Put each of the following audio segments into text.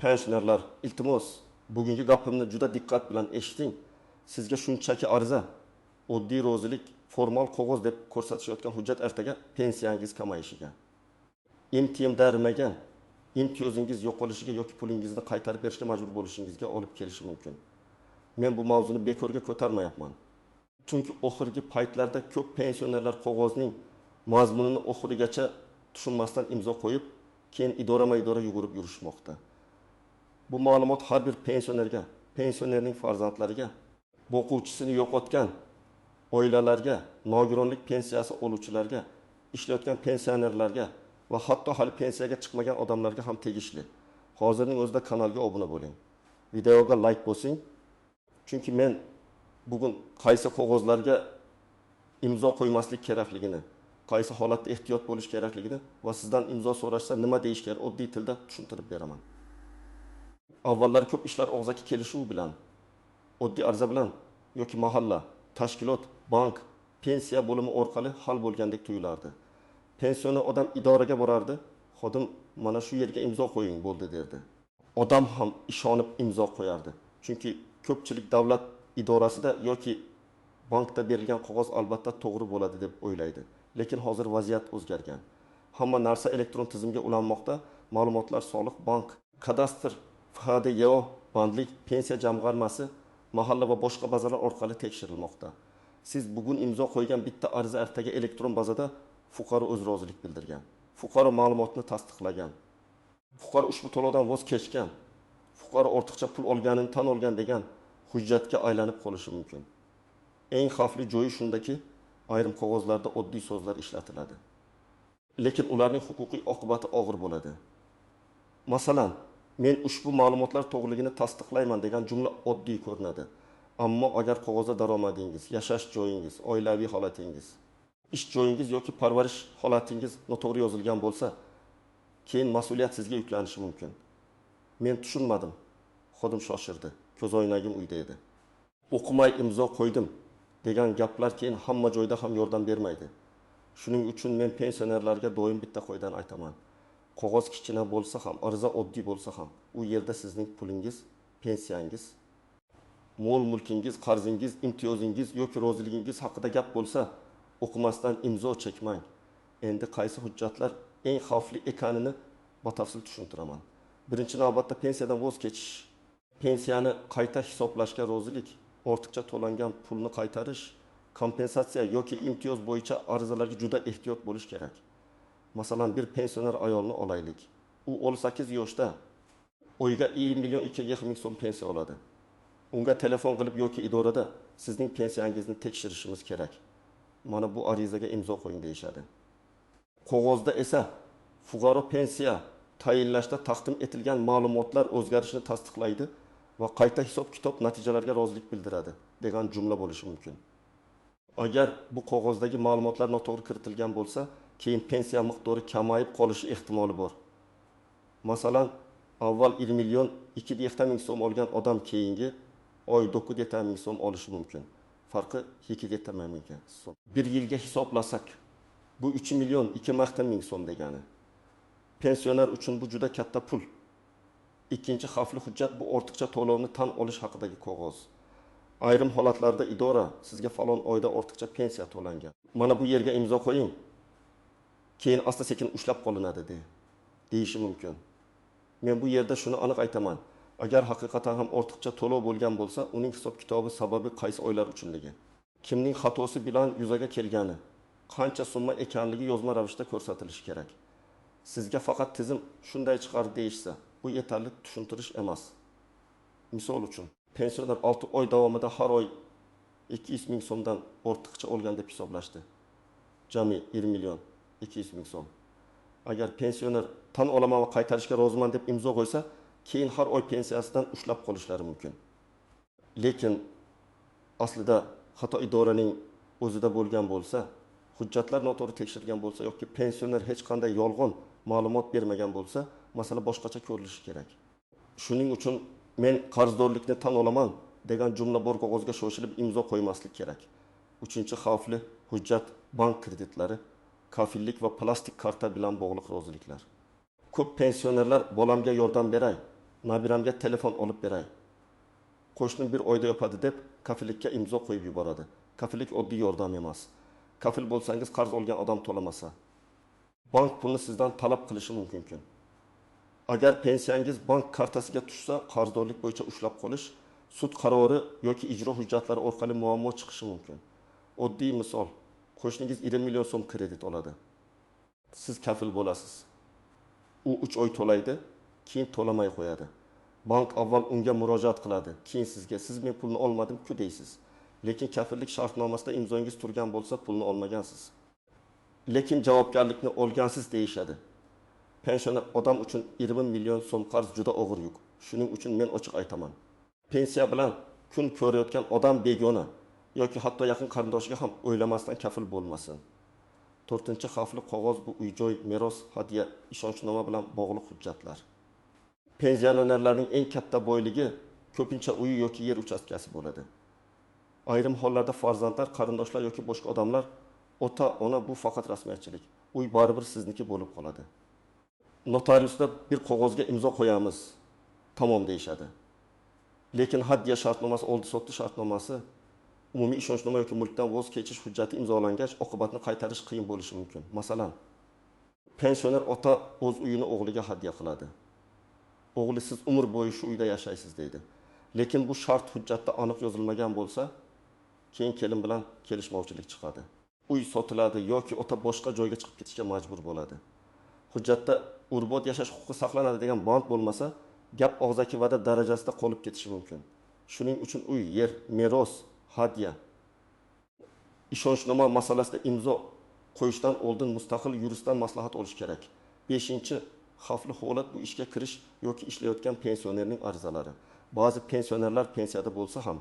Pensionerlar, iltimos, bugungi gapimni juda diqqat bilan eshiting. Sizga shunchaki ariza, oddiy rozilik, formal qog'oz deb ko'rsatishayotgan hujjat ertaga pensiyangiz kamayishiga, imtiyim darimagan, imtiyozingiz yo'qolishiga yoki pulingizni qaytarib berishga majbur bo'lishingizga olib kelishi mumkin. Men bu mavzuni bekorga ko'tarmayapman. Chunki oxirgi paytlarda ko'p pensionerlar qog'ozning mazmunini oxirigacha tushunmasdan imzo qo'yib, keyin idorama-idora yugurib yurishmoqda. Bu ma'lumot har bir pensionerga, pensionerning farzandlariga, o'quvchisini yo'qotgan oilalarga, nogironlik pensiyasi oluvchilarga, ishlayotgan pensionerlarga va hatto hali pensiyaga chiqmagan odamlarga ham tegishli. Hozirning o'zida kanalga obuna bo'ling. Videoga like bosing. Chunki men bugun qaysi qog'ozlarga imzo qo'ymaslik kerakligini, qaysi holatda ehtiyot bo'lish kerakligini va sizdan imzo so'rashsa nima deyish kerak oddiy tilda tushuntirib beraman. Avvallari ko'p ishlar og'zaki kelishuv bilan, oddiy ariza bilan yoki mahalla, tashkilot, bank, pensiya bo'limi orqali hal bo'lgandek tuyulardi. Pensioner odam idoraga borardi, xodim mana shu yerga imzo qo'ying bo'ldi derdi. Odam ham ishonib imzo qo'yardi. Chunki ko'pchilik davlat idorasida yoki bankda berilgan qog'oz albatta to'g'ri bo'ladi deb o'ylaydi. Lekin hozir vaziyat o'zgargan. Hamma narsa elektron tizimga ulanmoqda. Ma'lumotlar soliq, bank, kadastr, FHDYO, bandlik, pensiya jamg'armasi, mahalla va boshqa bazalar orqali tekshirilmoqda. Siz bugun imzo qo'ygan bitta ariza ertaga elektron bazada fuqaro o'z rozilik bildirgan. Fuqaro ma'lumotni tasdiqlagan. Fuqaro ushbu to'lovdan voz kechgan. Fuqaro ortiqcha pul olganini tan olgan degan hujjatga aylanib qolishi mumkin. Eng xavfli joyi shundaki, ayrim qog'ozlarda oddiy so'zlar ishlatiladi. Lekin ularning huquqiy oqibati og'ir bo'ladi. Masalan, men ushbu ma'lumotlar to'g'riligini tasdiqlayman degan jumla oddiy ko'rinadi. Ammo agar qog'ozda daromadingiz, yashash joyingiz, oilaviy holatingiz, ish joyingiz yoki parvarish holatingiz noto'g'ri yozilgan bo'lsa, keyin mas'uliyat sizga yuklanishi mumkin. Men tushunmadim. Xodim shoshirdi. Ko'zoynagim uyda edi. O'qimay imzo qo'ydim degan gaplar keyin hamma joyda ham yordam bermaydi. Shuning uchun men pensionerlarga doim bitta qo'ydan aytaman. Qog'oz kichkina bo'lsa ham, ariza oddiy bo'lsa ham, u yerda sizning pulingiz, pensiyangiz, mol mulkingiz, qarzingiz, imtiyozingiz yoki roziligingiz haqida gap bo'lsa, o'qimasdan imzo chekmang. Endi qaysi hujjatlar eng xavfli ekanini batafsil tushuntiraman. Birinchi navbatda pensiyadan voz kechish, pensiyani qayta hisoblashga rozilik, ortiqcha to'langan pulni qaytarish, kompensatsiya yoki imtiyoz bo'yicha arizalarga juda ehtiyot bo'lish kerak. Masalan, bir pensioner ayolni olaylik. U 18 yoshda oyiga 20.200 ming so'm pensiya oladi. Unga telefon qilib yoki idorada sizning pensiyangizni tekshirishimiz kerak. Mana bu arizaga imzo qo'ying deyishadi. Qog'ozda esa fuqaro pensiya tayinlashda taqdim etilgan ma'lumotlar o'zgarishini tasdiqlaydi va qayta hisob-kitob natijalariga rozilik bildiradi degan jumla bo'lishi mumkin. Agar bu qog'ozdagi ma'lumotlar noto'g'ri kiritilgan bo'lsa, keyin pensiya miqdori kamayib qolishi ehtimoli bor. Masalan, avval 20.200 ming so'm olgan odam keyingi oy 9.7 ming so'm olishi mumkin. Farqi 2.7 ming so'm. Bir yilga hisoblasak, bu 3.200 ming so'm degani. Pensioner uchun bu juda katta pul. Ikkinchi xavfli hujjat bu ortiqcha to'lovni tan olish haqidagi qog'oz. Ayrim holatlarda idora sizga falon oyda ortiqcha pensiya to'langan. Mana bu yerga imzo qo'ying. Keyin asta-sekin ushlab qolinadi deyishi mumkin. Men bu yerda shuni aniq aytaman. Agar haqiqatan ham ortiqcha to'lov bo'lgan bo'lsa, uning hisob-kitobi sababi qaysi oylar uchunligi, kimning xatosi bilan yuzaga kelgani, qancha summa ekanligi yozma ravishda ko'rsatilishi kerak. Sizga faqat tizim shunday chiqardi deyishsa, bu yetarli tushuntirish emas. Misol uchun, pensioner 6 oy davomida har oy 200 ming so'mdan ortiqcha olgan deb hisoblashdi. Jami 20.200 ming so'm. Agar pensioner tan olaman va qaytarishga roziman deb imzo qo'ysa, keyin har oy pensiyasidan ushlab qolishlari mumkin. Lekin aslida xato idoraning o'zida bo'lgan bo'lsa, hujjatlar noto'g'ri tekshirilgan bo'lsa yoki pensioner hech qanday yolg'on ma'lumot bermagan bo'lsa, masala boshqacha ko'rilishi kerak. Shuning uchun men qarzdorlikni tan olaman degan jumla bor qog'ozga shoshilib imzo qo'ymaslik kerak. Uchinchi xavfli hujjat bank kreditlari, kafillik va plastik karta bilan bog'liq roziliklar. Ko'p pensionerlar bolamga yordam beray, nabiramga telefon olib beray. Qo'shnim bir oyda yopadi deb kafillikka imzo qo'yib yuboradi. Kafillik oddiy yordam emas. Kafil bo'lsangiz qarz olgan odam to'lamasa, bank pulni sizdan talab qilishi mumkin. Agar pensiyangiz bank kartasiga tushsa, qarzdorlik bo'yicha ushlab qolish, sud qarori yoki ijro hujjatlari orqali muammo chiqishi mumkin. Oddiy misol, qo'shningiz 20 million so'm kredit oladi. Siz kafil bo'lasiz. U 3 oy to'laydi, keyin to'lamay qo'yadi. Bank avval unga murojaat qiladi, keyin sizga siz men pulni olmadim-ku deysiz. Lekin kafillik shartnomasida imzongiz turgan bo'lsa, pulni olmagansiz. Lekin javobgarlikni olgansiz deyishadi. Pensioner odam uchun 20 million so'm qarz juda og'ir yuk. Shuning uchun men ochiq aytaman. Pensiya bilan kun ko'rayotgan odam begona yoki hatto yaqin qarindoshiga ham o'ylamasdan kafil bo'lmasin. 4-xavfli qog'oz bu uy-joy, meros, hadya, ishonchnoma bilan bog'liq hujjatlar. Pensionerlarning eng katta boyligi ko'pincha uy yoki yer uchastkasi bo'ladi. Ayrim hollarda farzandlar, qarindoshlar yoki boshqa odamlar ota-ona bu faqat rasmiyatchilik. Uy baribir sizniki bo'lib qoladi. Notariusda bir qog'ozga imzo qo'yamiz, tamom deyishadi. Lekin hadya shartnomasi, oldi sotdi shartnomasi, umumiy ishonchnoma yoki mulkdan voz kechish hujjati imzolangach, oqibatni qaytarish qiyin bo'lishi mumkin. Masalan, pensioner ota o'z uyini o'g'liga hadya qiladi. O'g'li siz umr bo'yi shu uyda yashaysiz deydi. Lekin bu shart hujjatda aniq yozilmagan bo'lsa, keyin kelin bilan kelishmovchilik chiqadi. Uy sotiladi yoki ota boshqa joyga chiqib ketishga majbur bo'ladi. Hujjatda urbod yashash huquqi saqlanadi degan band bo'lmasa, gap og'zaki va'da darajasida qolib ketishi mumkin. Shuning uchun uy, yer, meros, hadya, ishonchnoma masalasida imzo qo'yishdan oldin mustaqil yuristdan maslahat olish kerak. 5-xavfli holat bu ishga kirish yoki ishlayotgan pensionerning arizalari. Ba'zi pensionerlar pensiyada bo'lsa ham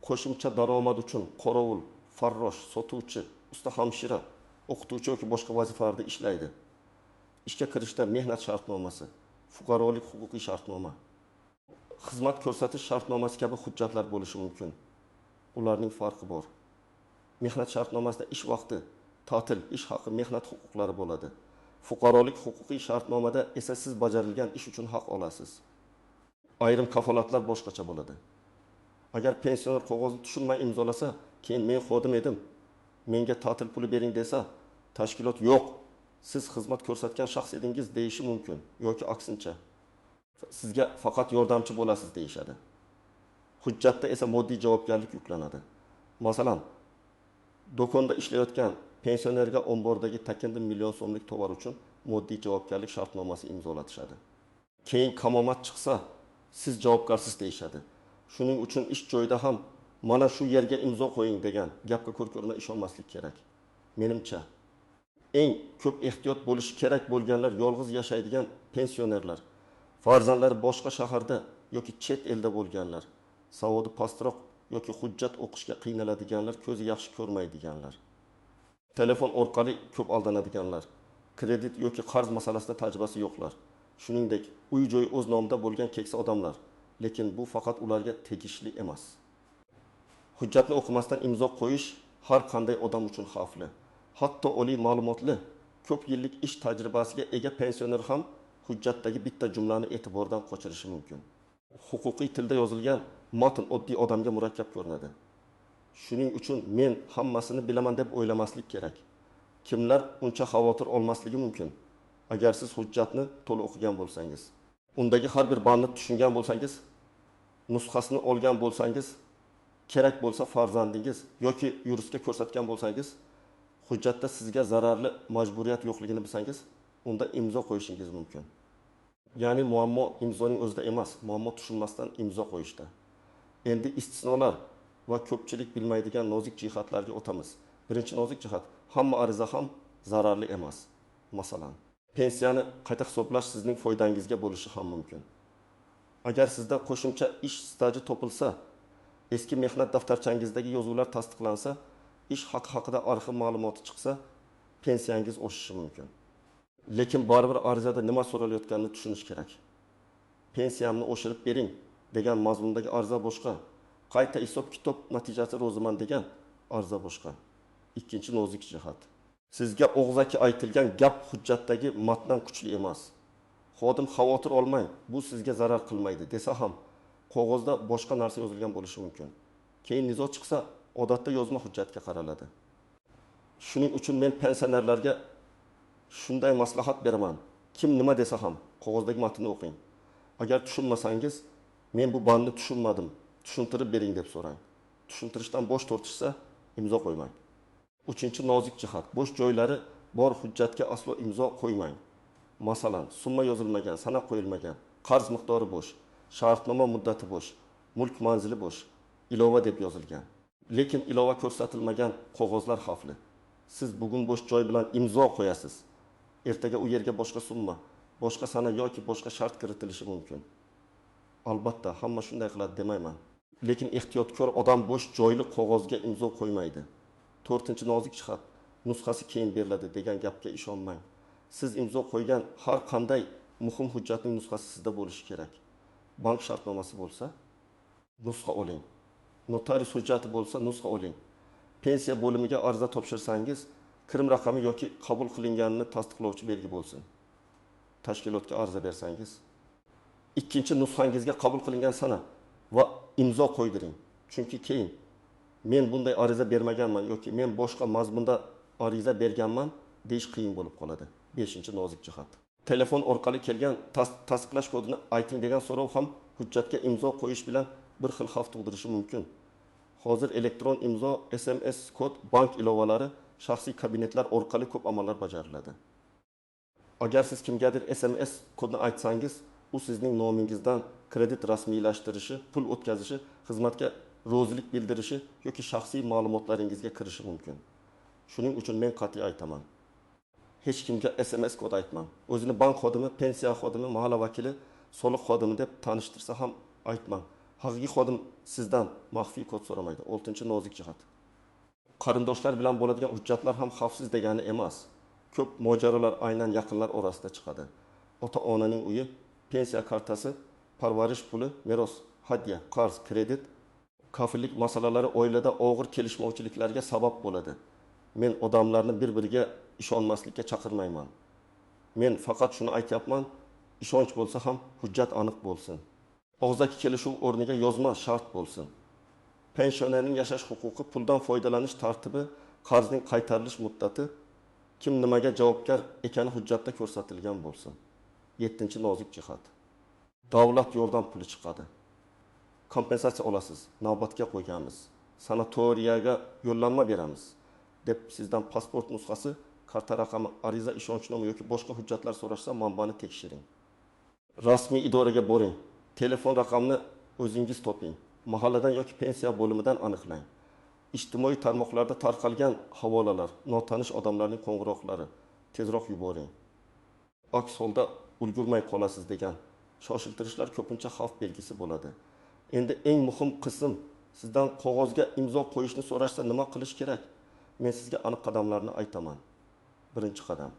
qo'shimcha daromad uchun qorovul, farrosh, sotuvchi, usta hamshira, o'qituvchi yoki boshqa vazifalarda ishlaydi. Ishga kirishda mehnat shartnomasi, fuqarolik huquqiy shartnoma, xizmat ko'rsatish shartnomasi kabi hujjatlar bo'lishi mumkin. Ularning farqi bor. Mehnat shartnomasida ish vaqti, ta'til, ish haqi, mehnat huquqlari bo'ladi. Fuqarolik huquqiy shartnomada esa siz bajarilgan ish uchun haq olasiz. Ayrim kafolatlar boshqacha bo'ladi. Agar pensioner qog'ozni tushunmay imzolasa, keyin men xodim edim, menga ta'til puli bering desa, tashkilot yo'q, siz xizmat ko'rsatgan shaxs edingiz deyishi mumkin yoki aksincha. Sizga faqat yordamchi bo'lasiz deyishadi. Hujjatda esa moddiy javobgarlik yuklanadi. Masalan, do'konda ishlayotgan pensionerga ombordagi takinda million so'mlik tovar uchun moddiy javobgarlik shartnomasi imzolatishadi. Keyin qamomat chiqsa, siz javobgarsiz deyishadi. Shuning uchun ish joyida ham mana shu yerga imzo qo'ying degan gapga ko'rko'rmay ishonmaslik kerak. Menimcha eng ko'p ehtiyot bo'lishi kerak bo'lganlar yolg'iz yashaydigan pensionerlar, farzandlari boshqa shaharda yoki chet elda bo'lganlar, savodi pastroq yoki hujjat o'qishga qiynaladiganlar, ko'zi yaxshi ko'rmaydiganlar, telefon orqali ko'p aldanadiganlar, kredit yoki qarz masalasida tajribasi yo'qlar, shuningdek uy-joy o'z nomida bo'lgan keksa odamlar, lekin bu faqat ularga tegishli emas. Hujjatni o'qimasdan imzo qo'yish har qanday odam uchun xavfli. Hatto oliy ma'lumotli, ko'p yillik ish tajribasiga ega pensioner ham hujjatdagi bitta jumlani e'tibordan qochirishi mumkin. Huquqiy tilda yozilgan matn oddiy odamga murakkab ko'rinadi. Shuning uchun men hammasini bilaman deb o'ylamaslik kerak. Kimlar uncha xavotir olmasligi mumkin? Agar siz hujjatni to'liq o'qigan bo'lsangiz, undagi har bir bandni tushungan bo'lsangiz, nusxasini olgan bo'lsangiz, kerak bo'lsa farzandingiz yoki yuristga ko'rsatgan bo'lsangiz, hujjatda sizga zararli majburiyat yo'qligini bilsangiz, unda imzo qo'yishingiz mumkin. Ya'ni muammo imzoning o'zida emas, muammo tushunmasdan imzo qo'yishda. Endi istisnolar va ko'pchilik bilmaydigan nozik jihatlarga o'tamiz. Birinchi nozik jihat, hamma ariza ham zararli emas. Masalan, pensiyani qayta hisoblash sizning foydangizga bo'lishi ham mumkin. Agar sizda qo'shimcha ish staji topilsa, eski mehnat daftarchangizdagi yozuvlar tasdiqlansa, ish haqi haqida arxiv ma'lumoti chiqsa, pensiyangiz oshishi mumkin. Lekin baribir arizada nima so'ralayotganini tushunish kerak. Pensiyamni oshirib bering degan mazmundagi ariza boshqa, qayta hisob kitob natijasi ro'ziman degan ariza boshqa. Ikkinchi nozik jihat. Sizga og'zaki aytilgan gap hujjatdagi matndan kuchli emas. Xodim xavotir olmang, bu sizga zarar qilmaydi desa ham, qog'ozda boshqa narsa yozilgan bo'lishi mumkin. Keyin nizo chiqsa, odatda yozma hujjatga qaraladi. Shuning uchun men pensionerlarga shunday maslahat beraman. Kim nima desa ham qog'ozdagi matnni o'qing. Agar tushunmasangiz, men bu bandni tushunmadim, tushuntirib bering deb so'rang. Tushuntirishdan bosh tortishsa, imzo qo'ymang. 3-nozik jihat. Bo'sh joylari bor hujjatga aslo imzo qo'ymang. Masalan, summa yozilmagan, sanab qo'yilmagan, qarz miqdori bo'sh, shartnoma muddati bo'sh, mulk manzili bo'sh, ilova deb yozilgan. Lekin ilova ko'rsatilmagan qog'ozlar xavfli. Siz bugun bo'sh joy bilan imzo qo'yasiz. Ertaga u yerga boshqa summa, boshqa sana yoki boshqa shart kiritilishi mumkin. Albatta, hamma shunday qiladi demayman. Lekin ehtiyotkor odam bo'sh joyli qog'ozga imzo qo'ymaydi. 4-nozik jihat, nusxasi keyin beriladi degan gapga ishonmang. Siz imzo qo'ygan har qanday muhim hujjatning nusxasi sizda bo'lishi kerak. Bank shartnomasi bo'lsa, nusxa oling. Notarius hujjati bo'lsa, nusxa oling. Pensiya bo'limiga ariza topshirsangiz, kirim raqami yoki qabul qilinganini tasdiqlovchi belgi bo'lsin. Tashkilotga ariza bersangiz, ikkinchi nusxangizga qabul qilingan sana va imzo qo'ydiring. Chunki keyin men bunday ariza bermaganman yoki men boshqa mazmunda ariza berganman deyish qiyin bo'lib qoladi. 5-nozik jihat. Telefon orqali kelgan tasdiqlash kodini ayting degan so'rov ham hujjatga imzo qo'yish bilan bir xil xavf tug'dirishi mumkin. Hozir elektron imzo, SMS kod, bank ilovalari shaxsiy kabinetlar orqali ko'p amallar bajariladi. Agar siz kimgadir SMS kodini aytsangiz, u sizning nomingizdan kredit rasmiylashtirishi, pul o'tkazishi, xizmatga rozilik bildirishi yoki shaxsiy ma'lumotlaringizga kirishi mumkin. Shuning uchun men qat'iy aytaman. Hech kimga SMS kod aytmang. O'zini bank xodimi, pensiya xodimi, mahalla vakili, soliq xodimi deb tanishtirsa ham aytmang. Haqiqiy xodim sizdan maxfiy kod so'ramaydi. 6-nozik jihat. Qarindoshlar bilan bo'ladigan hujjatlar ham xavfsiz degani emas. Ko'p mojarolar aynan yaqinlar orasida chiqadi. Ota-onaning uyi, pensiya kartasi, parvarish puli, meros, hadya, qarz, kredit, kafillik masalalari oilada og'ir kelishmovchiliklarga sabab bo'ladi. Men odamlarni bir-biriga ishonmaslikka chaqirmayman. Men faqat shuni aytyapman, ishonch bo'lsa ham hujjat aniq bo'lsin. Og'zaki kelishuv o'rniga yozma shart bo'lsin. Pensionerning yashash huquqi, puldan foydalanish tartibi, qarzning qaytarilish muddati, kim nimaga javobgar ekani hujjatda ko'rsatilgan bo'lsin. 7-nozik jihat. Davlat yordam puli chiqadi. Kompensatsiya olasiz, navbatga qo'yganmiz. Sanatoriyaga yo'llanma beramiz deb sizdan pasport nusxasi, karta raqami, ariza, ishonchnoma yoki boshqa hujjatlar so'rashsa, manbani tekshiring. Rasmiy idoraga boring. Telefon raqamini o'zingiz toping. Mahalladan yoki pensiya bo'limidan aniqlang. Ijtimoiy tarmoqlarda tarqalgan havolalar, notanish odamlarning qo'ng'iroqlari tezroq yuboring. Aks holda ulgurmay qolasiz degan shoshiltirishlar ko'pincha xavf belgisi bo'ladi. Endi eng muhim qism, sizdan qog'ozga imzo qo'yishni so'rashsa nima qilish kerak? Men sizga aniq qadamlarni aytaman. Birinchi qadam.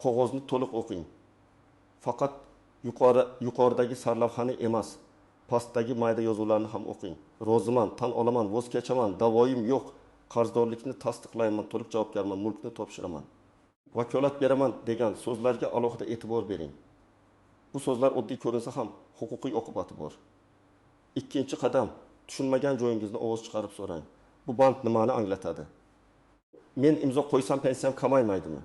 Qog'ozni to'liq o'qing. Faqat yuqoridagi sarlavhani emas, pastdagi mayda yozuvlarni ham o'qing. Roziman, tan olaman, voz kechaman, davoyim yo'q, qarzdorlikni tasdiqlayman, to'liq javobgarman, mulkni topshiraman, vakolat beraman degan so'zlarga alohida e'tibor bering. Bu so'zlar oddiy ko'rinsa ham huquqiy oqibati bor. Ikkinchi qadam, tushunmagan joyingizni ovoz chiqarib so'rang. Bu band nimani anglatadi? Men imzo qo'ysam pensiyam kamaymaydimi?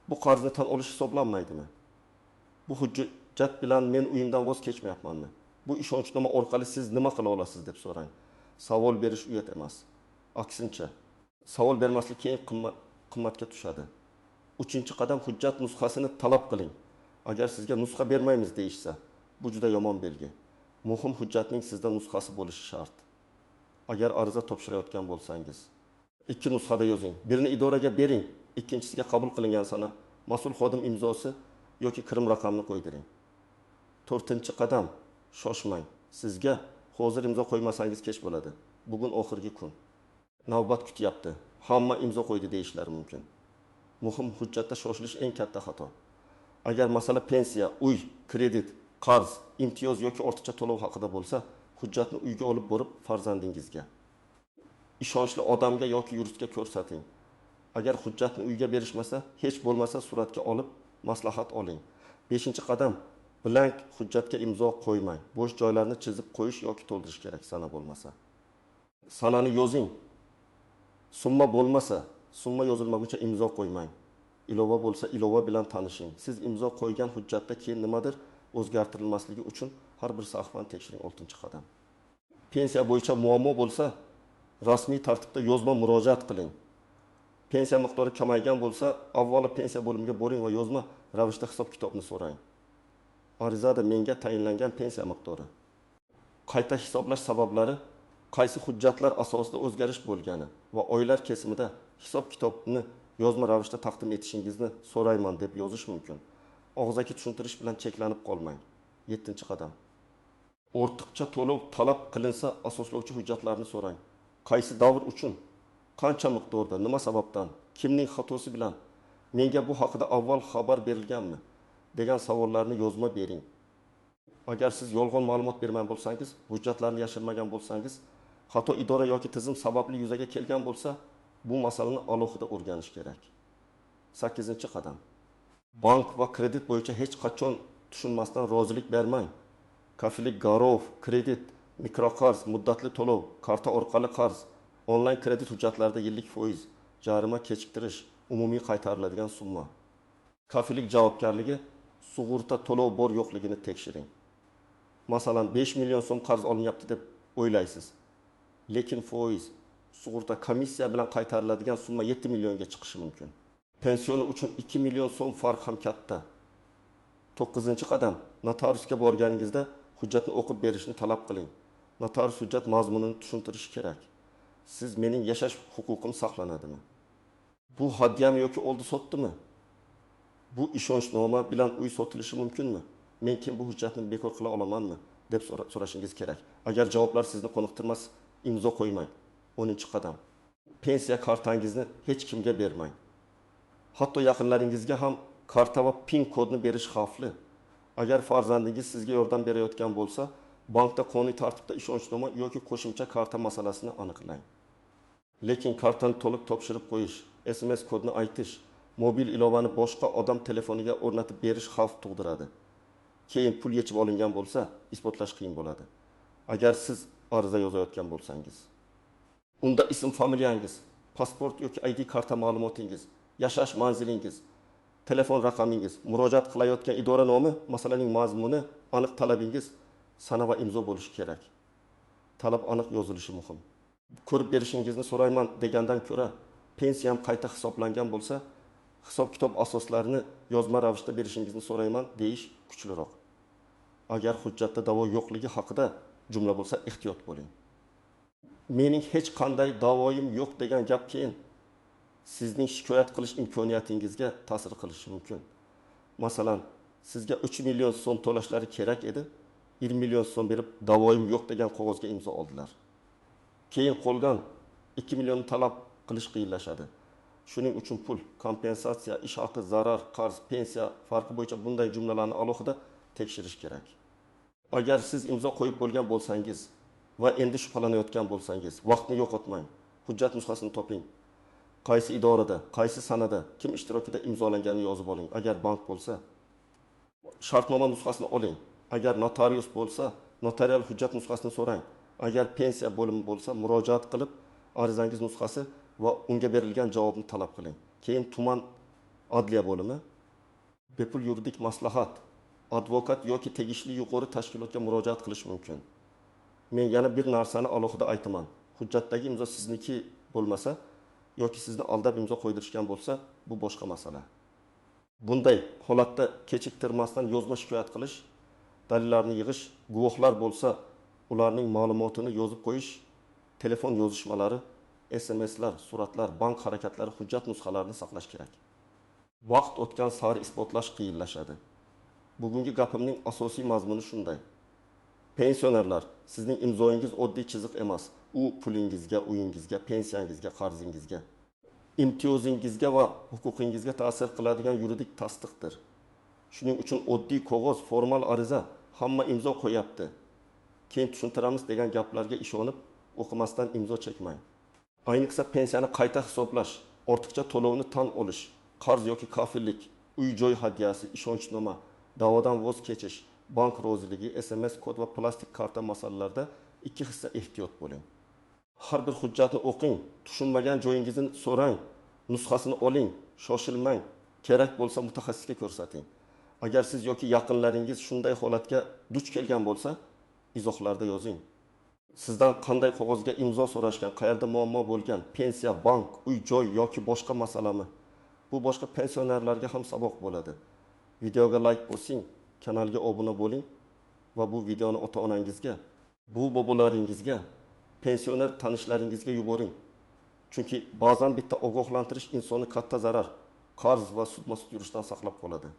Bu qarzni tan olish hisoblanmaydimi? Bu hujjat bilan men uyimdan voz kechmayapmanmi? Bu ishonchnoma orqali siz nima qila olasiz deb so'rang. Savol berish uyat emas. Aksincha, savol bermaslik keyin qimmatga tushadi. 3-qadam, hujjat nusxasini talab qiling. Agar sizga nusxa bermaymiz deyishsa, bu juda yomon belgi. Muhim hujjatning sizda nusxasi bo'lishi shart. Agar ariza topshirayotgan bo'lsangiz, 2 nusxada yozing. Birini idoraga bering, ikkinchisiga qabul qilingan sana, mas'ul xodim imzosi yoki kirim raqamini qo'ydiring. 4-qadam, shoshmang. Sizga hozir imzo qo'ymasangiz kech bo'ladi. Bugun oxirgi kun. Navbat kutyapti. Hamma imzo qo'ydi deyishlari mumkin. Muhim hujjatda shoshilish eng katta xato. Agar masala pensiya, uy, kredit, qarz, imtiyoz yoki ortiqcha to'lov haqida bo'lsa, hujjatni uyga olib borib farzandingizga, ishonchli odamga yoki yuristga ko'rsating. Agar hujjatni uyga berishmasa, hech bo'lmasa suratga olib maslahat oling. 5-qadam, Blank hujjatga imzo qo'ymang. Bo'sh joylarni chizib qo'yish yoki to'ldirish kerak sana bo'lmasa. Sanani yozing. Summa bo'lmasa, summa yozilmaguncha imzo qo'ymang. Ilova bo'lsa ilova bilan tanishing. Siz imzo qo'ygan hujjatda keyin nimadir o'zgartirilmasligi uchun har bir sahifani tekshiring 6-qadam. Pensiya bo'yicha muammo bo'lsa, rasmiy tartibda yozma murojaat qiling. Pensiya miqdori kamaygan bo'lsa, avvalo pensiya bo'limiga boring va yozma ravishda hisob-kitobni so'rang. Arizada menga tayinlangan pensiya miqdori. Qayta hisoblash sabablari, qaysi hujjatlar asosida o'zgarish bo'lgani va oylar kesimida hisob-kitobni yozma ravishda taqdim etishingizni so'rayman deb yozish mumkin. Og'zaki tushuntirish bilan cheklanib qolmang. 7-qadam. Ortiqcha to'lov talab qilinsa, asoslovchi hujjatlarni so'rang. Qaysi davr uchun, qancha miqdorda, nima sababdan, kimning xatosi bilan, menga bu haqida avval xabar berilganmi degan savollarni yozma bering. Agar siz yolg'on ma'lumot bergan bo'lsangiz, hujjatlarni yashirmagan bo'lsangiz, xato idora yoki tizim sababli yuzaga kelgan bo'lsa, bu masalani alohida o'rganish kerak. 8-qadam. Bank va kredit bo'yicha hech qachon tushunmasdan rozilik bermang. Kafillik, garov, kredit, mikroqarz, muddatli to'lov, karta orqali qarz, onlayn kredit hujjatlarida yillik foiz, jarima kechiktirish, umumiy qaytariladigan summa. Kafillik javobgarligi, sug'urta to'lov bor yo'qligini tekshiring. Masalan, 5 million so'm qarz olinyapti deb o'ylaysiz. Lekin foiz, sug'urta komissiya bilan qaytariladigan summa 7 millionga chiqishi mumkin. Pensioni uchun 2 million so'm farq ham katta. 9-qadam. Notariusga borganingizda hujjatni o'qib berishni talab qiling. Notarius hujjat mazmunini tushuntirishi kerak. Siz mening yashash huquqim saqlanadimi? Bu hadyami yoki oldi sotdimi? Bu ishonchnoma bilan uy sotilishi mumkinmi? Men kim bu hujjatni bekor qila olamanmi deb so'rashingiz kerak. Agar javoblar sizni qoniqtirmas, imzo qo'ymang. 10-qadam. Pensiya kartangizni hech kimga bermang. Hatto yaqinlaringizga ham karta va PIN kodni berish xavfli. Agar farzandingiz sizga yordam berayotgan bo'lsa, bankda qonuniy tartibda ishonchnoma yoki qo'shimcha karta masalasini aniqlang. Lekin kartani to'liq topshirib qo'yish, SMS kodni aytish, mobil ilovani boshqa odam telefoniga o'rnatib berish xavf tug'diradi. Keyin pul yechib olingan bo'lsa, isbotlash qiyin bo'ladi. Agar siz ariza yozayotgan bo'lsangiz. Unda ism familiyangiz, pasport yoki ID karta ma'lumotingiz, yashash manzilingiz, telefon raqamingiz, murojaat qilayotgan idora nomi, masalaning mazmuni, aniq talabingiz sana va imzo bo'lishi kerak. Talab aniq yozilishi muhim. Ko'rib berishingizni so'rayman degandan ko'ra, pensiyam qayta hisoblangan bo'lsa, hisob-kitob asoslarini yozma ravishda berishingizni so'rayman deyish kuchliroq. Agar hujjatda da'vo yo'qligi haqida jumla bo'lsa, ehtiyot bo'ling. Mening hech qanday da'voyim yo'q degan gap keyin sizning shikoyat qilish imkoniyatingizga ta'sir qilishi mumkin. Masalan, sizga 3 million so'm to'lashlari kerak edi, 20 million so'm berib da'voyim yo'q degan qog'ozga imzo oldilar. Keyin qolgan 2 million talab qilish qiyinlashadi. Shuning uchun pul, kompensatsiya, ish haqi, zarar, qarz, pensiya farqi bo'yicha bunday jumlalarni alohida tekshirish kerak. Agar siz imzo qo'yib bo'lgan bo'lsangiz va endi shubhalanayotgan bo'lsangiz, vaqtni yo'qotmang. Hujjat nusxasini toping. Qaysi idorada, qaysi sanada, kim ishtirokida imzolanganini yozib oling. Agar bank bo'lsa, shartnoma nusxasini oling. Agar notarius bo'lsa, notarial hujjat nusxasini so'rang. Agar pensiya bo'limi bo'lsa, murojaat qilib arizangiz nusxasi va unga berilgan javobni talab qiling. Keyin tuman adliya bo'limi, bepul yuridik maslahat, advokat yoki tegishli yuqori tashkilotga murojaat qilish mumkin. Men yana bir narsani alohida aytaman. Hujjatdagi imzo sizniki bo'lmasa yoki sizni aldab imzo qo'ydirishgan bo'lsa, bu boshqa masala. Bunday holatda kechiktirmasdan yozma shikoyat qilish, dalillarni yig'ish, guvohlar bo'lsa, ularning ma'lumotini yozib qo'yish, telefon yozishmalari, SMSlar, suratlar, bank harakatlari, hujjat nusxalarini saqlash kerak. Vaqt o'tgan sari isbotlash qiyinlashadi. Bugungi gapimning asosiy mazmuni shunday. Pensionerlar, sizning imzoingiz oddiy chiziq emas. U pulingizga, uyingizga, pensiyangizga, qarzingizga, imtiyozingizga va huquqingizga ta'sir qiladigan yuridik tasdiqdir. Shuning uchun oddiy qog'oz, formal ariza, hamma imzo qo'yapti. Keyin tushuntiramiz degan gaplarga ishonib, o'qimasdan imzo chekmang. Ayniqsa pensiyani qayta hisoblash, ortiqcha to'lovni tan olish, qarz yoki kafillik, uy-joy hadyasi, ishonchnoma, da'vodan voz kechish, bank roziligi, SMS kod va plastik karta masalalarida ikki hissa ehtiyot bo'ling. Har bir hujjatni o'qing, tushunmagan joyingizni so'rang, nusxasini oling, shoshilmang, kerak bo'lsa mutaxassisga ko'rsating. Agar siz yoki yaqinlaringiz shunday holatga duch kelgan bo'lsa, izohlarda yozing. Sizdan qanday qog'ozga imzo so'rashgan, qayerda muammo bo'lgan, pensiya, bank, uy-joy yoki boshqa masalami? Bu boshqa pensionerlarga ham saboq bo'ladi. Videoga like bosing, kanalga obuna bo'ling va bu videoni ota-onangizga, bu bobolaringizga, pensioner tanishlaringizga yuboring. Chunki ba'zan bitta ogohlantirish insonni katta zarar, qarz va sudma-sud yurishdan saqlab qoladi.